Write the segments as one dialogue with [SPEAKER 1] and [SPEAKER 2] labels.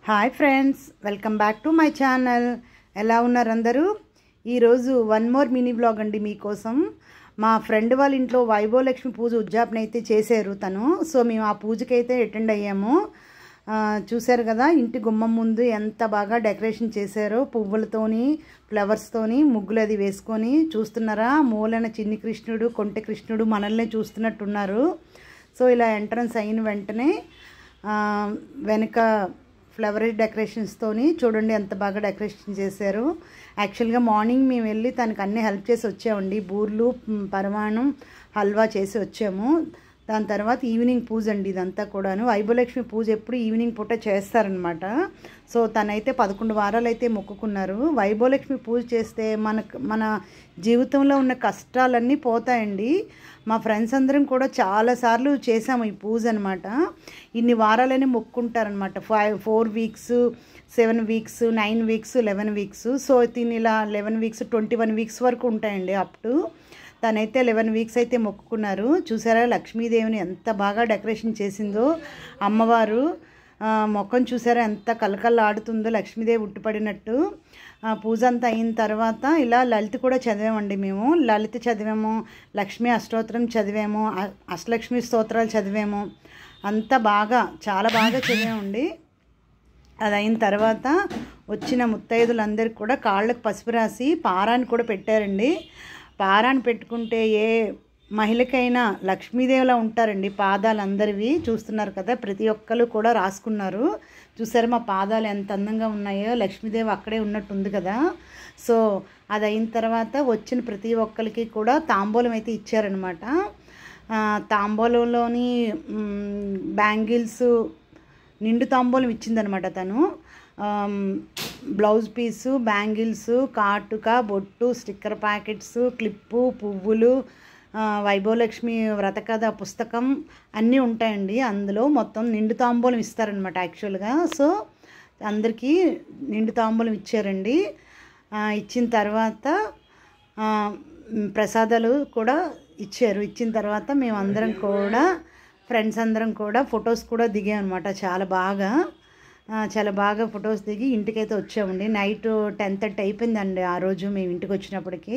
[SPEAKER 1] Hi friends, welcome back to my channel. ఎలా ఉన్నారు అందరూ? ఈరోజు వన్ మోర్ మినీ బ్లాగ్ అండి మీకోసం. మా ఫ్రెండ్ వాళ్ళ ఇంట్లో వైభవలక్ష్మి పూజ ఉద్యాపన అయితే చేశారు తను. సో మేము ఆ పూజకి అయితే అటెండ్ అయ్యాము. చూశారు కదా, ఇంటి గుమ్మం ముందు ఎంత బాగా డెకరేషన్ చేశారో, పువ్వులతోని ఫ్లవర్స్తోని ముగ్గులు అది వేసుకొని. చూస్తున్నారా, మూలన చిన్ని కృష్ణుడు కొంటె కృష్ణుడు మనల్ని చూస్తున్నట్టున్నారు. సో ఇలా ఎంట్రన్స్ అయిన వెంటనే వెనక ఫ్లవర్ డెకరేషన్స్తోని చూడండి ఎంత బాగా డెకరేషన్ చేశారు. యాక్చువల్గా మార్నింగ్ మేము వెళ్ళి తనకు అన్నీ హెల్ప్ చేసి వచ్చామండి. బూర్లు, పరమాణం, హల్వా చేసి వచ్చాము. దాని తర్వాత ఈవినింగ్ పూజ అండి ఇదంతా కూడాను. వైభవలక్ష్మి పూజ ఎప్పుడు ఈవినింగ్ పూట చేస్తారనమాట. సో తనైతే 11 వారాలు అయితే మొక్కుకున్నారు. వైభవలక్ష్మి పూజ చేస్తే మన జీవితంలో ఉన్న కష్టాలన్నీ పోతాయండి. మా ఫ్రెండ్స్ అందరం కూడా చాలాసార్లు చేసాము ఈ పూజ అనమాట. ఇన్ని వారాలని మొక్కుంటారనమాట. 4 weeks, 7 weeks, 9 weeks, 11 weeks. So దీని ఇలా 11 వీక్స్, 21 వీక్స్ వరకు ఉంటాయండి అప్ టు. తనైతే 11 వీక్స్ అయితే మొక్కుకున్నారు. చూసారా లక్ష్మీదేవిని ఎంత బాగా డెకరేషన్ చేసిందో. అమ్మవారు మొక్కం చూసారా ఎంత కలకల్లాడుతుందో, లక్ష్మీదేవి ఉట్టిపడినట్టు. పూజ అంతా అయిన తర్వాత ఇలా లలిత కూడా చదివామండి మేము. లలిత చదివాము, లక్ష్మీ అష్టోత్తరం చదివాము, అష్టలక్ష్మి స్తోత్రాలు చదివాము. అంతా బాగా చాలా బాగా చదివామండి. అది అయిన తర్వాత వచ్చిన ముత్తైదులందరికీ కూడా కాళ్ళకు పసుపు రాసి పారాన్ని కూడా పెట్టారండి. పారాన్ని పెట్టుకుంటే ఏ మహిళకైనా లక్ష్మీదేవిలా ఉంటారండి. పాదాలందరివి చూస్తున్నారు కదా, ప్రతి ఒక్కరు కూడా రాసుకున్నారు. చూసారు మా పాదాలు ఎంత అందంగా ఉన్నాయో, లక్ష్మీదేవి అక్కడే ఉన్నట్టు ఉంది కదా. సో అది అయిన తర్వాత వచ్చిన ప్రతి ఒక్కరికి కూడా తాంబూలం అయితే ఇచ్చారనమాట. తాంబూలంలోని బ్యాంగిల్స్, నిండు తాంబూలం ఇచ్చిందనమాట తను. బ్లౌజ్ పీసు, బ్యాంగిల్స్, కాటుక, బొట్టు, స్టిక్కర్ ప్యాకెట్స్, క్లిప్పు, పువ్వులు, వైభవలక్ష్మి వ్రతకథ పుస్తకం అన్నీ ఉంటాయండి అందులో. మొత్తం నిండు తాంబూలం ఇస్తారనమాట యాక్చువల్గా. సో అందరికీ నిండు తాంబూలం ఇచ్చారండి. ఇచ్చిన తర్వాత ప్రసాదాలు కూడా ఇచ్చారు. ఇచ్చిన తర్వాత మేమందరం కూడా ఫ్రెండ్స్ అందరం కూడా ఫొటోస్ కూడా దిగామన్నమాట. చాలా బాగా ఫొటోస్ దిగి ఇంటికైతే వచ్చామండి. నైట్ 10:30 అయిపోయిందండి ఆ రోజు మేము ఇంటికి వచ్చినప్పటికీ.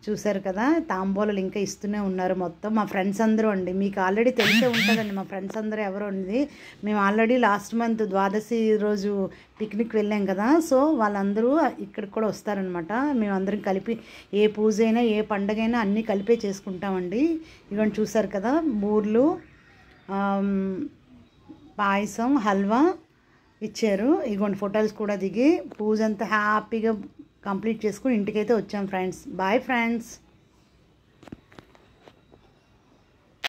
[SPEAKER 1] చూసారు కదా, తాంబూలాలు ఇంకా ఇస్తూనే ఉన్నారు మొత్తం. మా ఫ్రెండ్స్ అందరూ అండి, మీకు ఆల్రెడీ తెలిసే ఉంటుందండి మా ఫ్రెండ్స్ అందరూ ఎవరు ఉంది. మేము ఆల్రెడీ లాస్ట్ మంత్ ద్వాదశి రోజు పిక్నిక్ వెళ్ళాం కదా. సో వాళ్ళందరూ ఇక్కడికి కూడా వస్తారనమాట. మేమందరం కలిపి ఏ పూజ అయినా ఏ పండుగ అయినా అన్నీ కలిపే చేసుకుంటామండి. ఇవన్నీ చూసారు కదా, బూర్లు, పాయసం, హల్వా ఇచ్చారు. ఇగోండి ఫోటోస్ కూడా దిగి పూజ అంతా హ్యాపీగా కంప్లీట్ చేసుకుని ఇంటికైతే వచ్చాం ఫ్రెండ్స్. Bye friends.